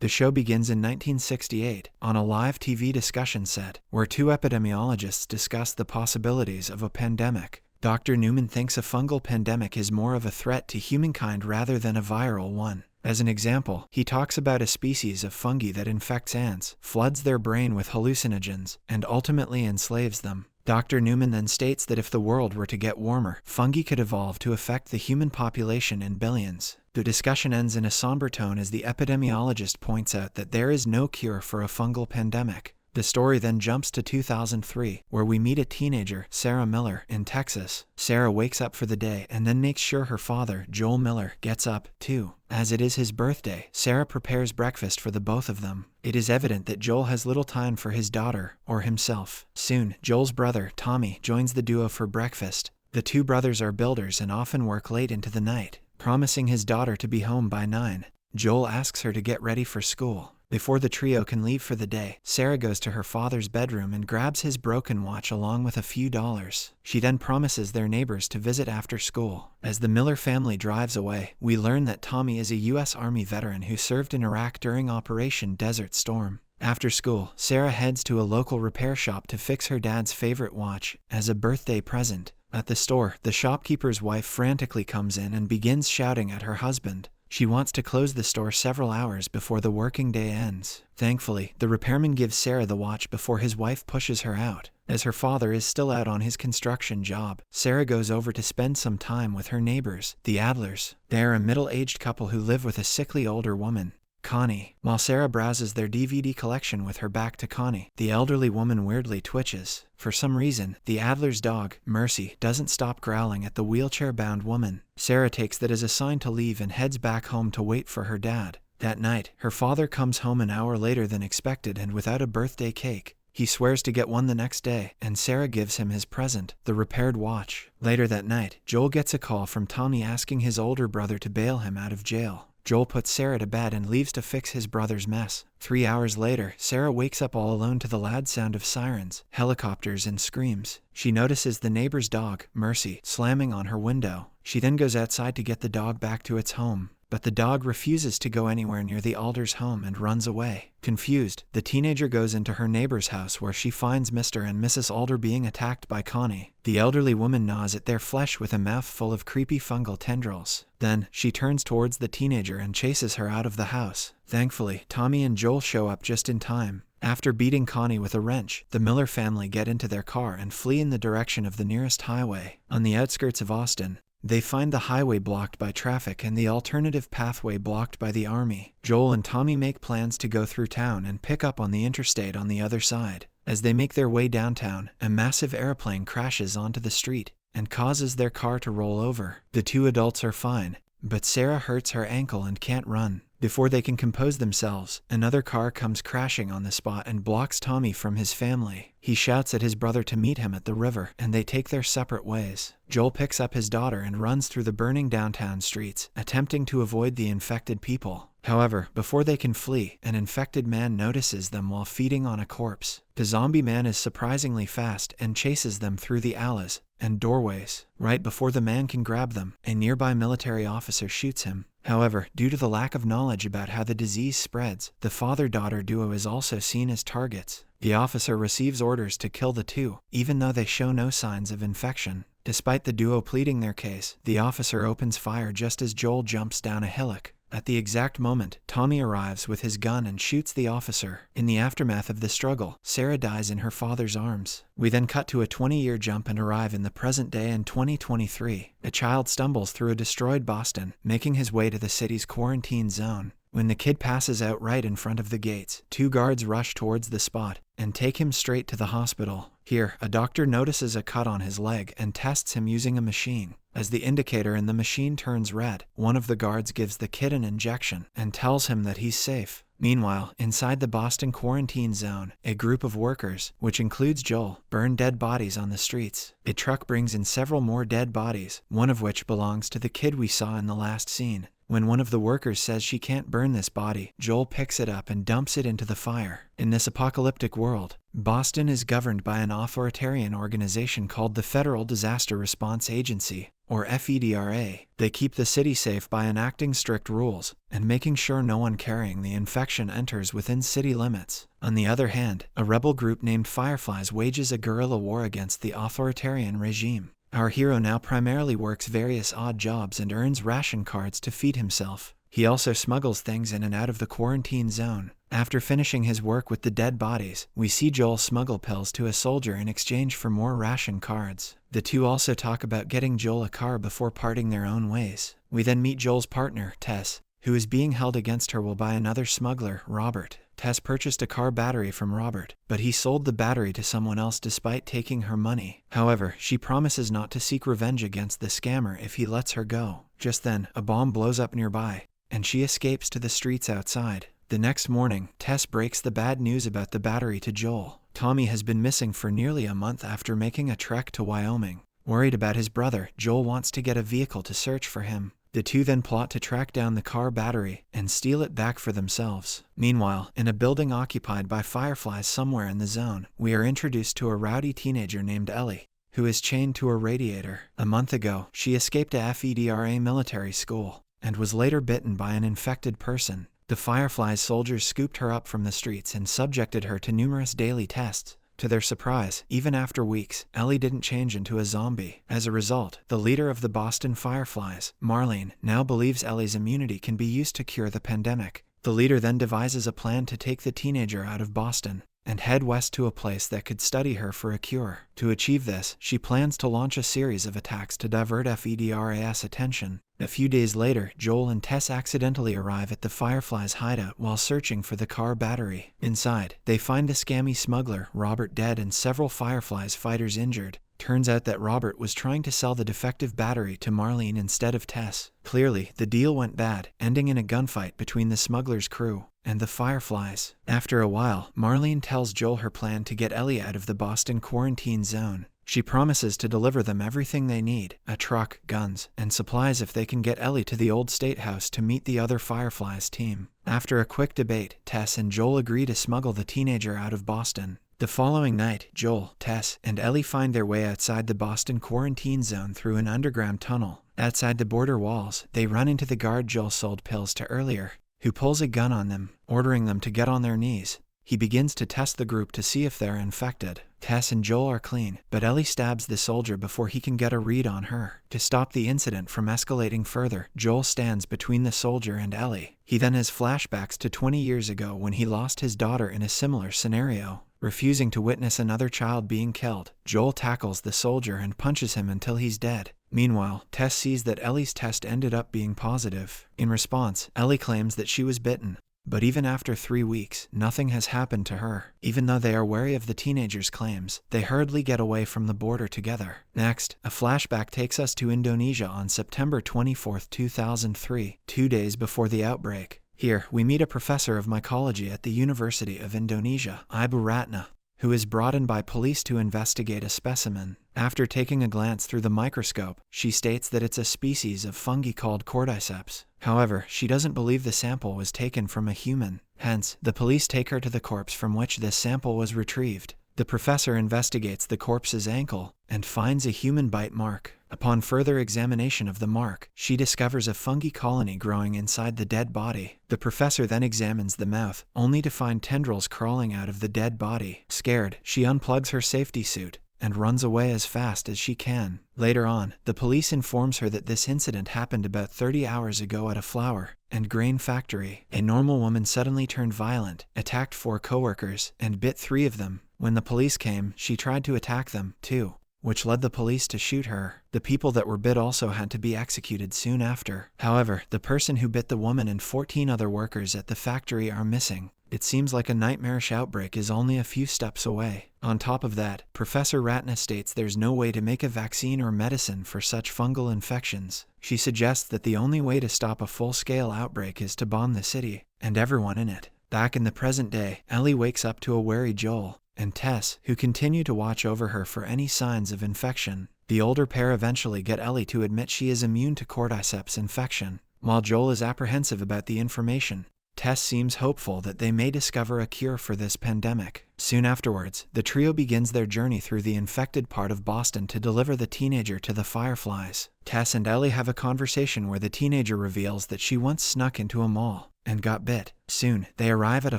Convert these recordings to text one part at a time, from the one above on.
The show begins in 1968 on a live TV discussion set where two epidemiologists discuss the possibilities of a pandemic. Dr. Newman thinks a fungal pandemic is more of a threat to humankind rather than a viral one. As an example, he talks about a species of fungi that infects ants, floods their brain with hallucinogens, and ultimately enslaves them. Dr. Newman then states that if the world were to get warmer, fungi could evolve to affect the human population in billions. The discussion ends in a somber tone as the epidemiologist points out that there is no cure for a fungal pandemic. The story then jumps to 2003, where we meet a teenager, Sarah Miller, in Texas. Sarah wakes up for the day and then makes sure her father, Joel Miller, gets up, too. As it is his birthday, Sarah prepares breakfast for the both of them. It is evident that Joel has little time for his daughter, or himself. Soon, Joel's brother, Tommy, joins the duo for breakfast. The two brothers are builders and often work late into the night, promising his daughter to be home by 9. Joel asks her to get ready for school. Before the trio can leave for the day, Sarah goes to her father's bedroom and grabs his broken watch along with a few dollars. She then promises their neighbors to visit after school. As the Miller family drives away, we learn that Tommy is a U.S. Army veteran who served in Iraq during Operation Desert Storm. After school, Sarah heads to a local repair shop to fix her dad's favorite watch as a birthday present. At the store, the shopkeeper's wife frantically comes in and begins shouting at her husband. She wants to close the store several hours before the working day ends. Thankfully, the repairman gives Sarah the watch before his wife pushes her out. As her father is still out on his construction job, Sarah goes over to spend some time with her neighbors, the Adlers. They are a middle-aged couple who live with a sickly older woman, Connie. While Sarah browses their DVD collection with her back to Connie, the elderly woman weirdly twitches. For some reason, the Adler's dog, Mercy, doesn't stop growling at the wheelchair-bound woman. Sarah takes that as a sign to leave and heads back home to wait for her dad. That night, her father comes home an hour later than expected and without a birthday cake. He swears to get one the next day, and Sarah gives him his present, the repaired watch. Later that night, Joel gets a call from Tommy asking his older brother to bail him out of jail. Joel puts Sarah to bed and leaves to fix his brother's mess. 3 hours later, Sarah wakes up all alone to the loud sound of sirens, helicopters, and screams. She notices the neighbor's dog, Mercy, slamming on her window. She then goes outside to get the dog back to its home. But the dog refuses to go anywhere near the Alder's home and runs away. Confused, the teenager goes into her neighbor's house where she finds Mr. and Mrs. Alder being attacked by Connie. The elderly woman gnaws at their flesh with a mouth full of creepy fungal tendrils. Then, she turns towards the teenager and chases her out of the house. Thankfully, Tommy and Joel show up just in time. After beating Connie with a wrench, the Miller family get into their car and flee in the direction of the nearest highway. On the outskirts of Austin, they find the highway blocked by traffic and the alternative pathway blocked by the army. Joel and Tommy make plans to go through town and pick up on the interstate on the other side. As they make their way downtown, a massive airplane crashes onto the street and causes their car to roll over. The two adults are fine, but Sarah hurts her ankle and can't run. Before they can compose themselves, another car comes crashing on the spot and blocks Tommy from his family. He shouts at his brother to meet him at the river, and they take their separate ways. Joel picks up his daughter and runs through the burning downtown streets, attempting to avoid the infected people. However, before they can flee, an infected man notices them while feeding on a corpse. The zombie man is surprisingly fast and chases them through the alleys and doorways. Right before the man can grab them, a nearby military officer shoots him. However, due to the lack of knowledge about how the disease spreads, the father-daughter duo is also seen as targets. The officer receives orders to kill the two, even though they show no signs of infection. Despite the duo pleading their case, the officer opens fire just as Joel jumps down a hillock. At the exact moment, Tommy arrives with his gun and shoots the officer. In the aftermath of the struggle, Sarah dies in her father's arms. We then cut to a 20-year jump and arrive in the present day in 2023. A child stumbles through a destroyed Boston, making his way to the city's quarantine zone. When the kid passes out right in front of the gates, 2 guards rush towards the spot and take him straight to the hospital. Here, a doctor notices a cut on his leg and tests him using a machine. As the indicator in the machine turns red, one of the guards gives the kid an injection and tells him that he's safe. Meanwhile, inside the Boston quarantine zone, a group of workers, which includes Joel, burn dead bodies on the streets. A truck brings in several more dead bodies, one of which belongs to the kid we saw in the last scene. When one of the workers says she can't burn this body, Joel picks it up and dumps it into the fire. In this apocalyptic world, Boston is governed by an authoritarian organization called the Federal Disaster Response Agency, or FEDRA. They keep the city safe by enacting strict rules and making sure no one carrying the infection enters within city limits. On the other hand, a rebel group named Fireflies wages a guerrilla war against the authoritarian regime. Our hero now primarily works various odd jobs and earns ration cards to feed himself. He also smuggles things in and out of the quarantine zone. After finishing his work with the dead bodies, we see Joel smuggle pills to a soldier in exchange for more ration cards. The two also talk about getting Joel a car before parting their own ways. We then meet Joel's partner, Tess, who is being held against her will by another smuggler, Robert. Tess purchased a car battery from Robert, but he sold the battery to someone else despite taking her money. However, she promises not to seek revenge against the scammer if he lets her go. Just then, a bomb blows up nearby, and she escapes to the streets outside. The next morning, Tess breaks the bad news about the battery to Joel. Tommy has been missing for nearly a month after making a trek to Wyoming. Worried about his brother, Joel wants to get a vehicle to search for him. The two then plot to track down the car battery and steal it back for themselves. Meanwhile, in a building occupied by Fireflies somewhere in the zone, we are introduced to a rowdy teenager named Ellie, who is chained to a radiator. A month ago, she escaped a FEDRA military school and was later bitten by an infected person. The Fireflies soldiers scooped her up from the streets and subjected her to numerous daily tests. To their surprise, even after weeks, Ellie didn't change into a zombie. As a result, the leader of the Boston Fireflies, Marlene, now believes Ellie's immunity can be used to cure the pandemic. The leader then devises a plan to take the teenager out of Boston and head west to a place that could study her for a cure. To achieve this, she plans to launch a series of attacks to divert FEDRA's attention. A few days later, Joel and Tess accidentally arrive at the Fireflies' hideout while searching for the car battery. Inside, they find the scammy smuggler, Robert, dead and several Fireflies fighters injured. Turns out that Robert was trying to sell the defective battery to Marlene instead of Tess. Clearly, the deal went bad, ending in a gunfight between the smuggler's crew and the Fireflies. After a while, Marlene tells Joel her plan to get Ellie out of the Boston quarantine zone. She promises to deliver them everything they need, a truck, guns, and supplies if they can get Ellie to the old state house to meet the other Fireflies team. After a quick debate, Tess and Joel agree to smuggle the teenager out of Boston. The following night, Joel, Tess, and Ellie find their way outside the Boston quarantine zone through an underground tunnel. Outside the border walls, they run into the guard Joel sold pills to earlier, who pulls a gun on them, ordering them to get on their knees. He begins to test the group to see if they're infected. Tess and Joel are clean, but Ellie stabs the soldier before he can get a read on her. To stop the incident from escalating further, Joel stands between the soldier and Ellie. He then has flashbacks to 20 years ago when he lost his daughter in a similar scenario. Refusing to witness another child being killed, Joel tackles the soldier and punches him until he's dead. Meanwhile, Tess sees that Ellie's test ended up being positive. In response, Ellie claims that she was bitten. But even after 3 weeks, nothing has happened to her. Even though they are wary of the teenager's claims, they hurriedly get away from the border together. Next, a flashback takes us to Indonesia on September 24, 2003, 2 days before the outbreak. Here, we meet a professor of mycology at the University of Indonesia, Ibu Ratna, who is brought in by police to investigate a specimen. After taking a glance through the microscope, she states that it's a species of fungi called cordyceps. However, she doesn't believe the sample was taken from a human. Hence, the police take her to the corpse from which this sample was retrieved. The professor investigates the corpse's ankle and finds a human bite mark. Upon further examination of the mark, she discovers a fungi colony growing inside the dead body. The professor then examines the mouth, only to find tendrils crawling out of the dead body. Scared, she unplugs her safety suit and runs away as fast as she can. Later on, the police informs her that this incident happened about 30 hours ago at a flour and grain factory. A normal woman suddenly turned violent, attacked 4 coworkers, and bit 3 of them. When the police came, she tried to attack them, too, which led the police to shoot her. The people that were bit also had to be executed soon after. However, the person who bit the woman and 14 other workers at the factory are missing. It seems like a nightmarish outbreak is only a few steps away. On top of that, Professor Ratna states there's no way to make a vaccine or medicine for such fungal infections. She suggests that the only way to stop a full-scale outbreak is to bomb the city and everyone in it. Back in the present day, Ellie wakes up to a wary Joel and Tess, who continue to watch over her for any signs of infection. The older pair eventually get Ellie to admit she is immune to cordyceps infection. While Joel is apprehensive about the information, Tess seems hopeful that they may discover a cure for this pandemic. Soon afterwards, the trio begins their journey through the infected part of Boston to deliver the teenager to the Fireflies. Tess and Ellie have a conversation where the teenager reveals that she once snuck into a mall and got bit. Soon, they arrive at a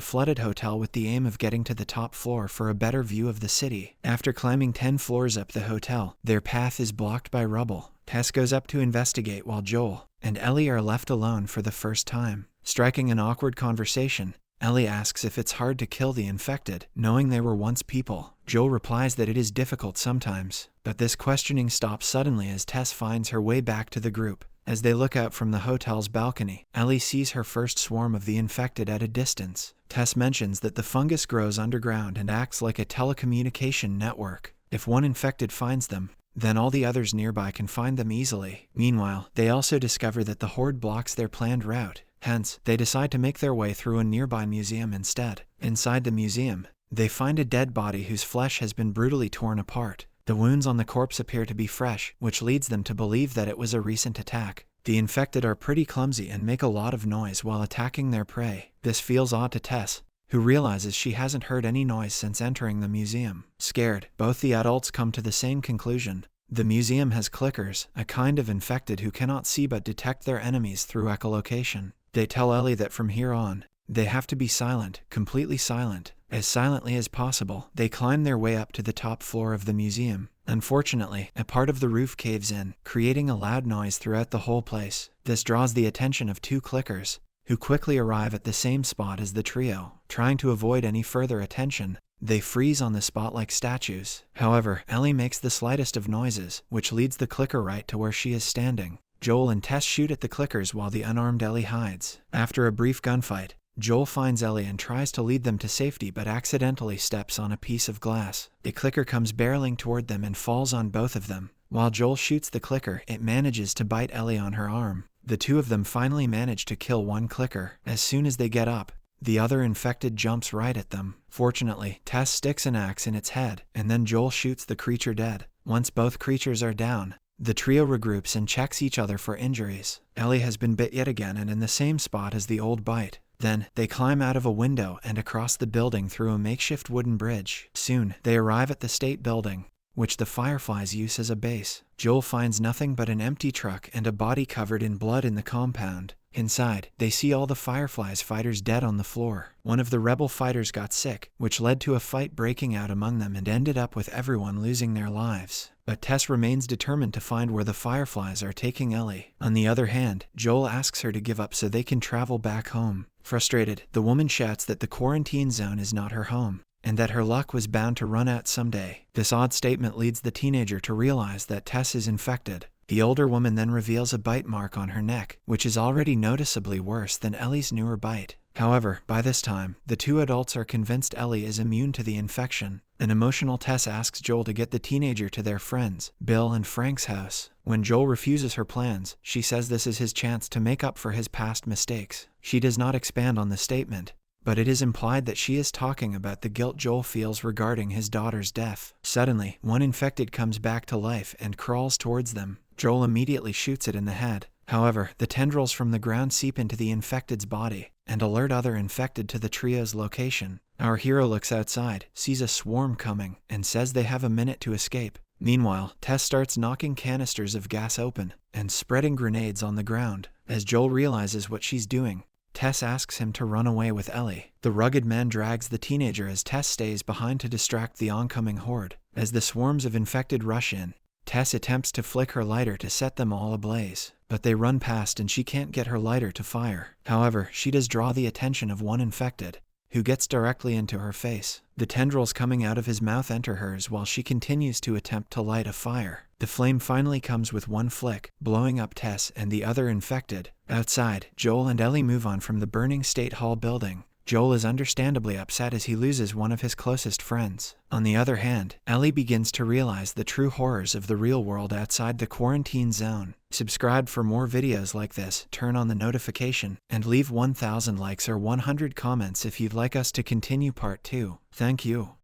flooded hotel with the aim of getting to the top floor for a better view of the city. After climbing 10 floors up the hotel, their path is blocked by rubble. Tess goes up to investigate while Joel and Ellie are left alone for the first time. Striking an awkward conversation, Ellie asks if it's hard to kill the infected, knowing they were once people. Joel replies that it is difficult sometimes, but this questioning stops suddenly as Tess finds her way back to the group. As they look out from the hotel's balcony, Ellie sees her first swarm of the infected at a distance. Tess mentions that the fungus grows underground and acts like a telecommunication network. If one infected finds them, then all the others nearby can find them easily. Meanwhile, they also discover that the horde blocks their planned route. Hence, they decide to make their way through a nearby museum instead. Inside the museum, they find a dead body whose flesh has been brutally torn apart. The wounds on the corpse appear to be fresh, which leads them to believe that it was a recent attack. The infected are pretty clumsy and make a lot of noise while attacking their prey. This feels odd to Tess, who realizes she hasn't heard any noise since entering the museum. Scared, both the adults come to the same conclusion. The museum has clickers, a kind of infected who cannot see but detect their enemies through echolocation. They tell Ellie that from here on, they have to be silent, completely silent. As silently as possible, they climb their way up to the top floor of the museum. Unfortunately, a part of the roof caves in, creating a loud noise throughout the whole place. This draws the attention of 2 clickers, who quickly arrive at the same spot as the trio. Trying to avoid any further attention, they freeze on the spot like statues. However, Ellie makes the slightest of noises, which leads the clicker right to where she is standing. Joel and Tess shoot at the clickers while the unarmed Ellie hides. After a brief gunfight, Joel finds Ellie and tries to lead them to safety but accidentally steps on a piece of glass. A clicker comes barreling toward them and falls on both of them. While Joel shoots the clicker, it manages to bite Ellie on her arm. The 2 of them finally manage to kill one clicker. As soon as they get up, the other infected jumps right at them. Fortunately, Tess sticks an axe in its head, and then Joel shoots the creature dead. Once both creatures are down, the trio regroups and checks each other for injuries. Ellie has been bit yet again and in the same spot as the old bite. Then, they climb out of a window and across the building through a makeshift wooden bridge. Soon, they arrive at the state building, which the Fireflies use as a base. Joel finds nothing but an empty truck and a body covered in blood in the compound. Inside, they see all the Fireflies fighters dead on the floor. One of the rebel fighters got sick, which led to a fight breaking out among them and ended up with everyone losing their lives. But Tess remains determined to find where the Fireflies are taking Ellie. On the other hand, Joel asks her to give up so they can travel back home. Frustrated, the woman shouts that the quarantine zone is not her home, and that her luck was bound to run out someday. This odd statement leads the teenager to realize that Tess is infected. The older woman then reveals a bite mark on her neck, which is already noticeably worse than Ellie's newer bite. However, by this time, the 2 adults are convinced Ellie is immune to the infection. An emotional Tess asks Joel to get the teenager to their friends, Bill and Frank's house. When Joel refuses her plans, she says this is his chance to make up for his past mistakes. She does not expand on the statement, but it is implied that she is talking about the guilt Joel feels regarding his daughter's death. Suddenly, one infected comes back to life and crawls towards them. Joel immediately shoots it in the head. However, the tendrils from the ground seep into the infected's body and alert other infected to the trio's location. Our hero looks outside, sees a swarm coming, and says they have a minute to escape. Meanwhile, Tess starts knocking canisters of gas open and spreading grenades on the ground. As Joel realizes what she's doing, Tess asks him to run away with Ellie. The rugged man drags the teenager as Tess stays behind to distract the oncoming horde. As the swarms of infected rush in, Tess attempts to flick her lighter to set them all ablaze, but they run past and she can't get her lighter to fire. However, she does draw the attention of one infected, who gets directly into her face. The tendrils coming out of his mouth enter hers while she continues to attempt to light a fire. The flame finally comes with one flick, blowing up Tess and the other infected. Outside, Joel and Ellie move on from the burning State Hall building. Joel is understandably upset as he loses one of his closest friends. On the other hand, Ellie begins to realize the true horrors of the real world outside the quarantine zone. Subscribe for more videos like this, turn on the notification, and leave 1,000 likes or 100 comments if you'd like us to continue part 2. Thank you.